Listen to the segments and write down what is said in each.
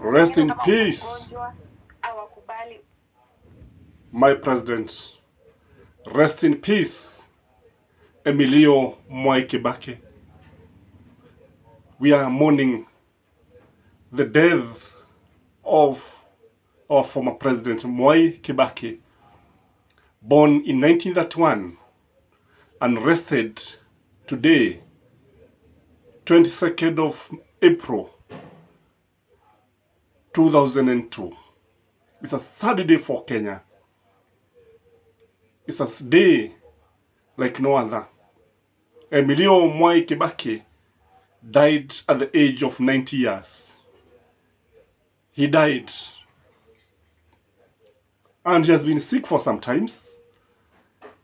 Rest in peace, my president. Rest in peace, Emilio Mwai Kibaki. We are mourning the death of our former president, Mwai Kibaki, born in 1931 and rested today, 22nd of April, 2002. It's a sad day for Kenya. It's a day like no other. Emilio Mwai Kibaki died at the age of 90 years. He died. And he has been sick for some times.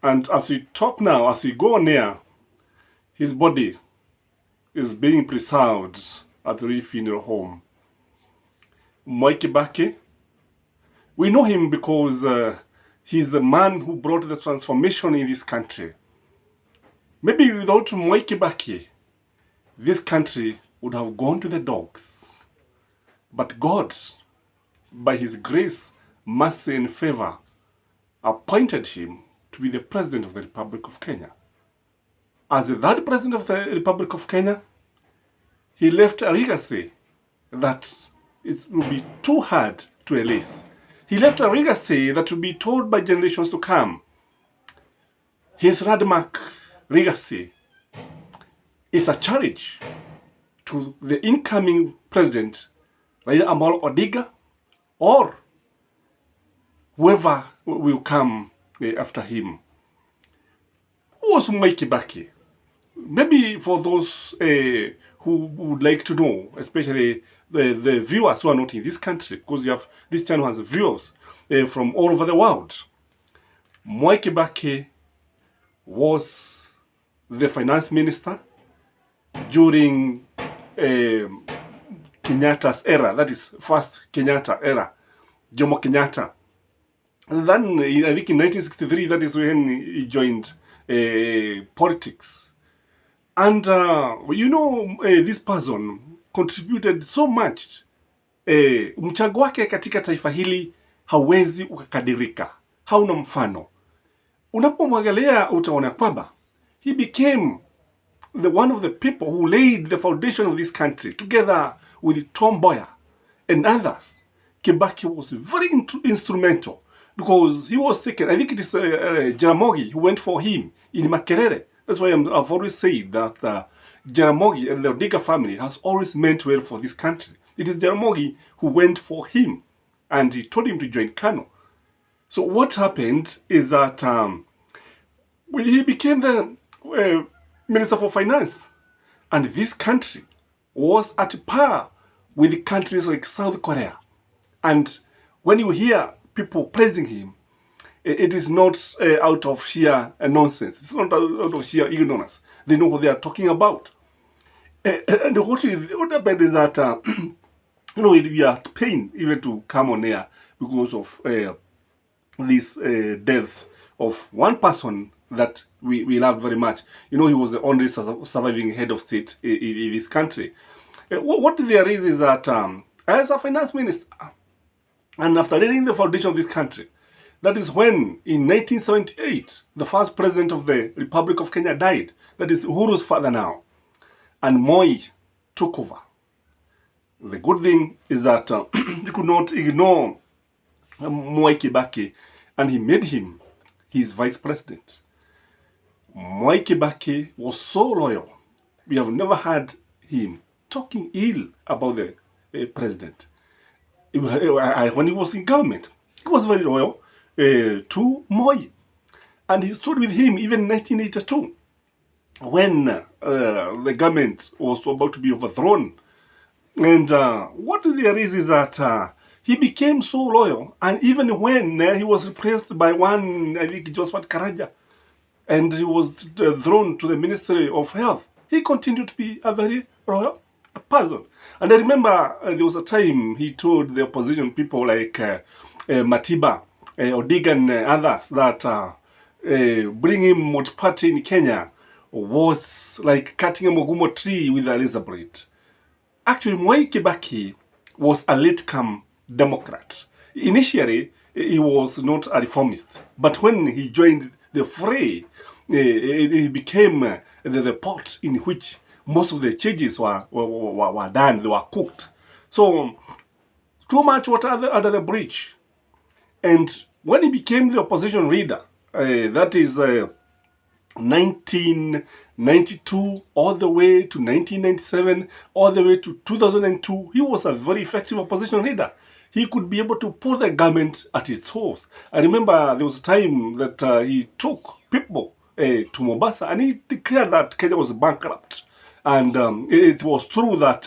And as we talk now, as we go on air, his body is being preserved at the funeral home. Mwai Kibaki, we know him because he's the man who brought the transformation in this country. Maybe without Mwai Kibaki, this country would have gone to the dogs. But God, by his grace, mercy and favor, appointed him to be the President of the Republic of Kenya. As the third President of the Republic of Kenya, he left a legacy that it will be too hard to erase. He left a legacy that will be told by generations to come. His landmark legacy is a challenge to the incoming president, Raila Amolo Odinga, or whoever will come after him. Who was Mwai Kibaki? Maybe for those who would like to know, especially the viewers who are not in this country, because this channel has viewers from all over the world. Mwai Kibaki was the finance minister during Kenyatta's era, that is first Kenyatta era, Jomo Kenyatta. And then I think in 1963, that is when he joined politics. And this person contributed so much. Mchango wake katika taifa hili hawezi ukakadirika, hauna mfano. Unapomwangalia utaona kwamba he became one of the people who laid the foundation of this country together with Tom Mboya and others. Kibaki was very instrumental because he was taken. I think it is Jaramogi who went for him in Makerere. That's why I've always said that Jaramogi and the Odinga family has always meant well for this country. It is Jaramogi who went for him and he told him to join Kano. So what happened is that he became the Minister for Finance, and this country was at par with countries like South Korea. And when you hear people praising him, it is not out of sheer nonsense. It's not out of sheer ignorance. They know what they are talking about. And what happened is that, we are pained even to come on air because of this death of one person that we loved very much. He was the only surviving head of state in this country. What there is that as a finance minister, and after laying the foundation of this country, that is when, in 1978, the first president of the Republic of Kenya died. That is Uhuru's father now. And Moi took over. The good thing is that you could not ignore Mwai Kibaki, and he made him his vice president. Mwai Kibaki was so loyal. We have never had him talking ill about the president. When he was in government, he was very loyal to Moi. And he stood with him even in 1982 when the government was about to be overthrown. And what there is that he became so loyal, and even when he was replaced by one, I think Josephat Karaja, and he was thrown to the Ministry of Health, he continued to be a very loyal person. And I remember there was a time he told the opposition people like Matiba, Odinga and others that bringing multi-party in Kenya was like cutting a mogumo tree with a razor blade. Actually, Mwai Kibaki was a late-come Democrat. Initially, he was not a reformist, but when he joined the fray, it became the pot in which most of the changes were done, they were cooked. So, too much water under the bridge. And when he became the opposition leader, that is 1992 all the way to 1997, all the way to 2002, he was a very effective opposition leader. He could be able to put the government at its source. I remember there was a time that he took people to Mombasa and he declared that Kenya was bankrupt. And it was true that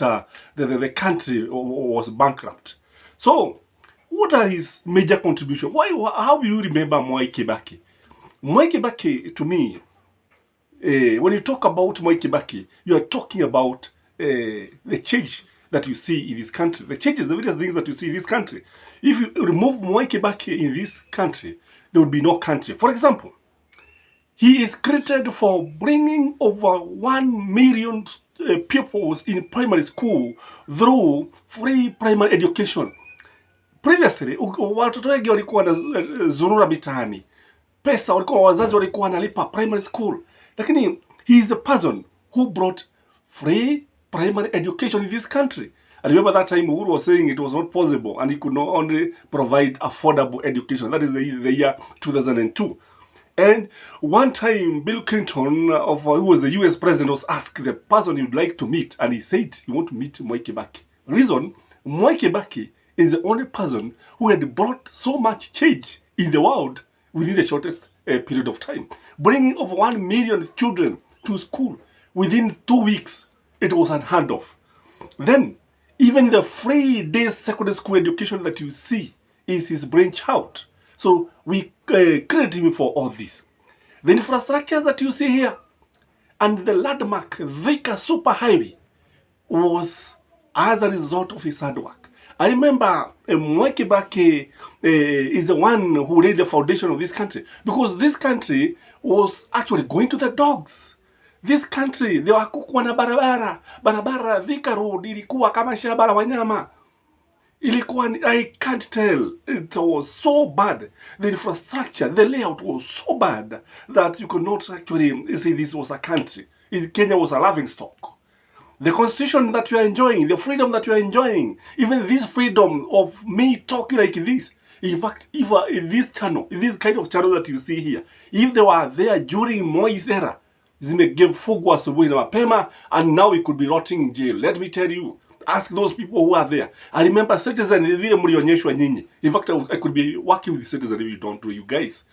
the country was bankrupt. So, what are his major contributions? How do you remember Mwai Kibaki? Mwai Kibaki, to me, when you talk about Mwai Kibaki, you are talking about the change that you see in this country. The changes, the various things that you see in this country. If you remove Mwai Kibaki in this country, there would be no country. For example, he is credited for bringing over 1 million pupils in primary school through free primary education. Previously, watoto wengi walikuwa wanazurura mitaani. Pesa walikuwa wazazi walikuwa wanalipa primary school. Lakini he is the person who brought free primary education in this country. I remember that time Uhuru was saying it was not possible and he could not only provide affordable education. That is the year 2002. And one time Bill Clinton, who was the US president, was asked the person he would like to meet, and he said he want to meet Mwai Kibaki. Reason, Mwai Kibaki is the only person who had brought so much change in the world within the shortest period of time. Bringing over 1 million children to school within 2 weeks, it was unheard of. Then, even the free day secondary school education that you see is his brainchild. So we credit him for all this. The infrastructure that you see here and the landmark Thika Superhighway was as a result of his hard work. I remember Mwai Kibaki is the one who laid the foundation of this country, because this country was actually going to the dogs. This country, they were kukuwa na barabara Thika Road ilikuwa kama shamba la wanyama. Ilikuwa, I can't tell, it was so bad. The infrastructure, the layout was so bad that you could not actually say this was a country. Kenya was a laughing stock. The constitution that you are enjoying, the freedom that you are enjoying, even this freedom of me talking like this, in fact, if in this channel, in this kind of channel that you see here, if they were there during Moi's era, zimegevugwa asubuhi na mapema, and now we could be rotting in jail. Let me tell you, ask those people who are there. I remember Citizen, vile mlionyeshwa nyinyi. In fact, I could be working with Citizen if you don't do, you guys.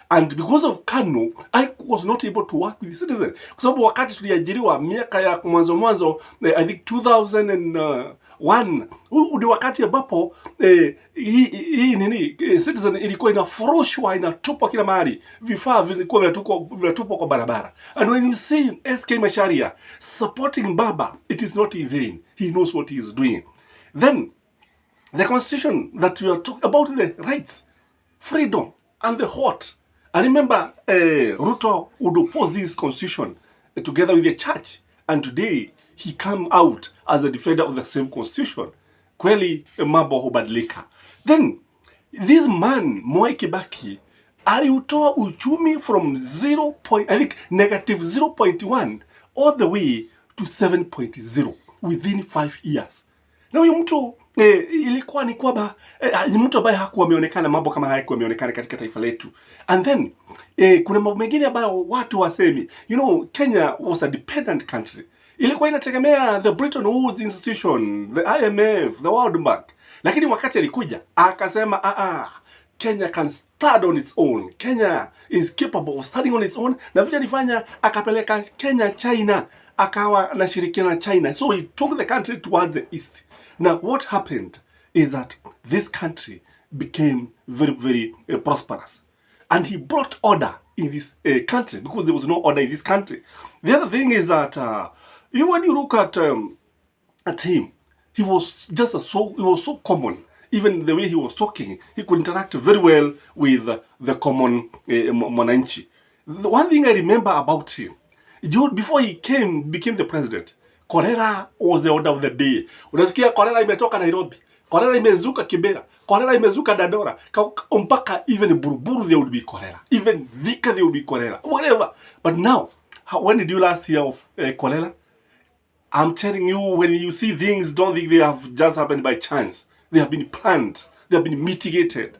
And because of Kanu, I was not able to work with Citizen. Kwa sababu wakati tuliajiriwa miaka ya mwanzo, I think 2001, udi wakati ambapo Citizen ilikuwa inafurushwa, inatupwa kila mahali. Vifaa vilikuwa vinatupwa kwa barabara. And when you see SK Macharia supporting Baba, it is not in vain. He knows what he is doing. Then, the constitution that we are talking about, the rights, freedom, and the heart. I remember Ruto would oppose this constitution together with the church, and today he come out as a defender of the same constitution. Kweli mambo hubadilika. Then this man Mwai Kibaki aliutoa uchumi from negative 0.1 all the way to 7.0 within 5 years. Na huyu mtu ilikuwa ni kwamba ni mtu ambaye hakuwa ameonekana, mambo kama haya hakuwa ameonekana katika taifa letu. And then kuna mambo mengine ambayo watu wasemi, you know, Kenya was a dependent country. Ilikuwa inategemea the Bretton Woods institution, the IMF, the World Bank. Lakini wakati alikuja akasema Kenya can stand on its own. Kenya is capable of standing on its own. Na vile alifanya akapeleka Kenya China, akawa anashirikiana na China. So he took the country towards the east. Now what happened is that this country became very, very prosperous. And he brought order in this country, because there was no order in this country. The other thing is that when you look at him, he was just so common. Even the way he was talking, he could interact very well with the common mwananchi. The one thing I remember about him, before he became the president, cholera was the order of the day. Unasikia cholera imetoka Nairobi. Cholera imezuka Kibera, cholera imezuka Dadora, mpaka even Buruburu there would be cholera, even Thika there would be cholera, whatever. But now, when did you last hear of cholera? I'm telling you, when you see things, don't think they have just happened by chance. They have been planned. They have been mitigated.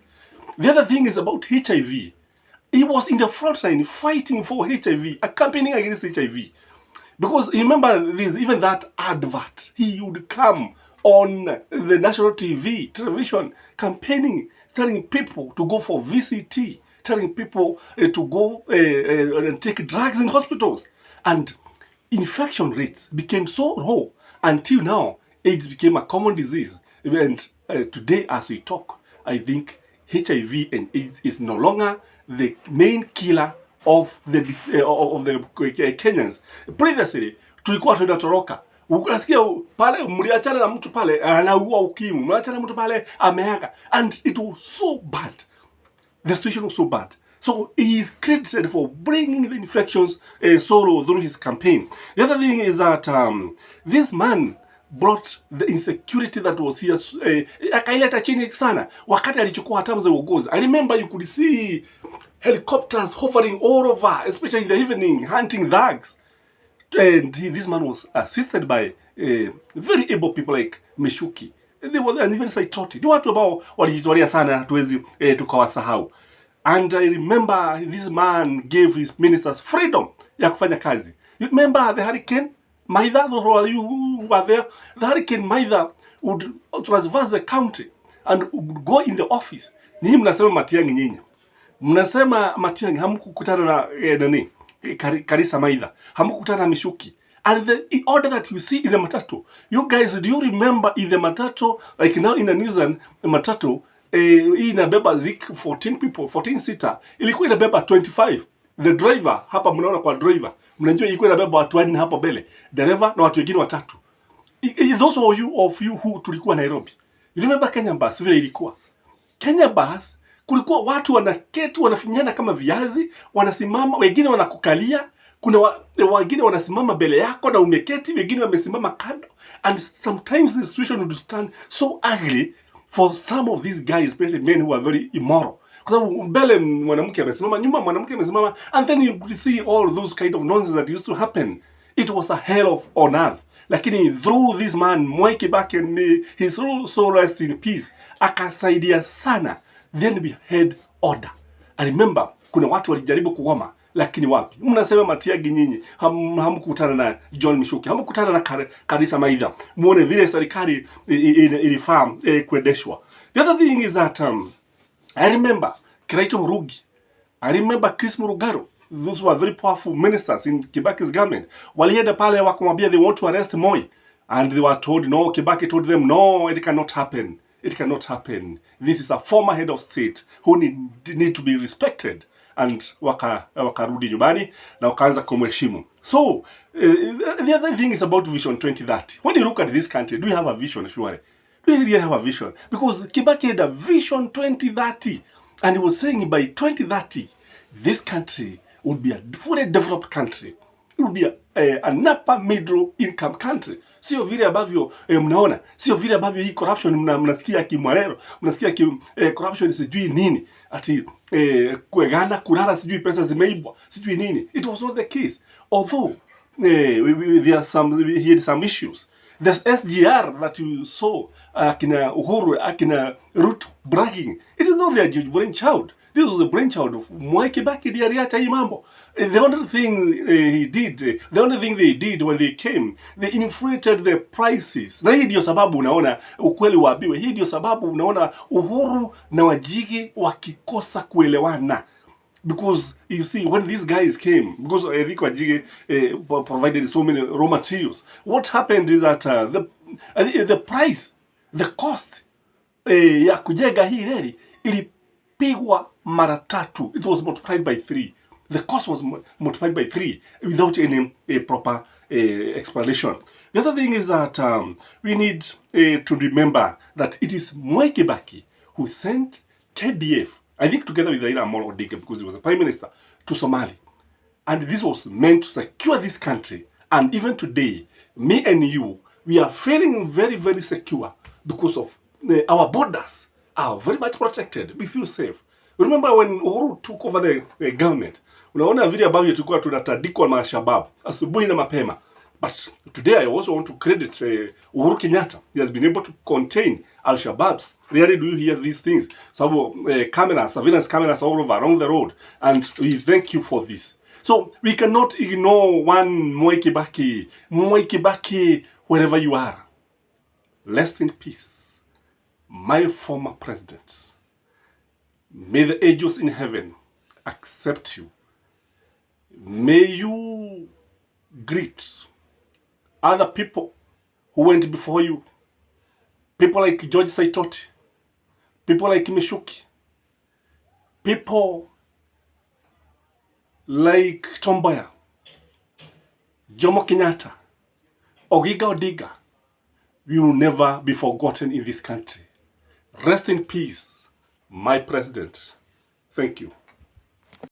The other thing is about HIV. He was in the front line fighting for HIV, campaigning against HIV. Because remember this, even that advert, he would come on the national television, campaigning, telling people to go for VCT, telling people to go and take drugs in hospitals. And infection rates became so low until now. AIDS became a common disease. And today, as we talk, I think HIV and AIDS is no longer the main killer of the Kenyans. Previously, tulikuwa tunatoroka. Ukasikia pale mliachana na mtu pale anaua ukimwi, mliachana na mtu pale ameaga, and it was so bad. The situation was so bad. So he is credited for bringing the infections so low through his campaign. The other thing is that this man brought the insecurity that was here, akaileta chini sana wakati alichukua hatamu za uongozi. I remember you could see helicopters hovering all over, especially in the evening, hunting thugs. And this man was assisted by very able people like Meshuki. They were and even Saitoti. Ni watu ambao walijitolea sana, hatuwezi tukawasahau. And I remember this man gave his ministers freedom ya kufanya kazi. You remember the Hurricane Maitha? Those of you who were there. The Hurricane Maitha would traverse the country and would go in the office. Nyinyi mnasema Matiang'i, nyinyi mnasema Matiang'i, hamkukutana na nani Karisa Maitha, hamkukutana na Mishuki. And the order that you see in the matatu, you guys, do you remember in the matatu, like now in the New Zealand, the matatu hii inabeba 14 people, 14 seater, ilikuwa inabeba 25. The driver, hapa mnaona kwa driver, mnajua ilikuwa inabeba watu 4 hapo mbele, dereva na watu wengine 3. Those of you who tulikuwa Nairobi, you remember Kenya Bus vile ilikuwa? Kenya Bus kulikuwa watu wanaketi wanafinyana kama viazi, wanasimama, wengine wanakukalia, kuna wengine wanasimama mbele yako na umeketi, wengine wamesimama kando, and sometimes the situation would stand so ugly for some of these guys, especially men who are very immoral. Kwa sababu mbele mwanamke amesimama, nyuma mwanamke amesimama, and then you see all those kind of nonsense that used to happen. It was a hell on earth. Lakini through this man Mwai Kibaki, and his soul rest in peace, akasaidia sana. Then we had order. I remember kuna watu walijaribu kuhama, lakini wapi? Mnasema Matiang'i, nyinyi hamkutana na John Mishuki, hamkutana na Karisa Maitha. Muone vile serikali ilifaa kuendeshwa. The other thing is that I remember Kiraito Murugi, I remember Chris Murugaro. Those were very powerful ministers in Kibaki's government. Walienda pale wakamwambia they want to arrest Moi, and they were told no. Kibaki told them no, it cannot happen. It cannot happen. This is a former head of state who need to be respected. And wakarudi nyumbani na wakaanza kumheshimu. So the other thing is about Vision 2030. When you look at this country, do you have a vision? Surely, do you really have a vision? Because Kibaki had a Vision 2030, and he was saying by 2030 this country would be a fully developed country. It would be an upper middle income country. Sio vile ambavyo mnaona, sio vile ambavyo hii corruption mnasikia kimwarero, mnasikia corruption sijui nini, ati kuegana kulala sijui pesa zimeibwa, sijui nini. It was not the case. Although there are he had some issues. There's SGR that you saw, akina Uhuru, akina Ruto bragging. It is not their brainchild. This was the brainchild of Mwai Kibaki. Aliacha hii mambo. The only thing the only thing they did when they came, they inflated the prices. Na hii ndio sababu unaona ukweli waambiwe. Hii ndio sababu unaona Uhuru na Wajigi wakikosa kuelewana. Because you see, when these guys came, because I think Wajigi provided so many raw materials, what happened is that the price, the cost ya kujenga hii reli ilipigwa mara 3. It was multiplied by 3. The cost was multiplied by 3 without any proper explanation. The other thing is that we need to remember that it is Mwai Kibaki who sent KDF, I think together with Raila Amolo Odinga, because he was a prime minister, to Somalia. And this was meant to secure this country. And even today, me and you, we are feeling very, very secure because of our borders are very much protected. We feel safe. Remember when Uhuru took over the government, unaona vile ambavyo tulikuwa tunatandikwa na Al-Shabaab asubuhi na mapema. But today I also want to credit Uhuru Kenyatta. He has been able to contain Al-Shabaabs. Rarely do you hear these things. So cameras, surveillance cameras all over along the road, and we thank you for this. So we cannot ignore one Mwai Kibaki. Mwai Kibaki, wherever you are, rest in peace, my former president. May the angels in heaven accept you. May you greet other people who went before you. People like George Saitoti. People like Mishuki. People like Tomboya. Jomo Kenyatta. Ogiga Odiga. We will never be forgotten in this country. Rest in peace, my president. Thank you.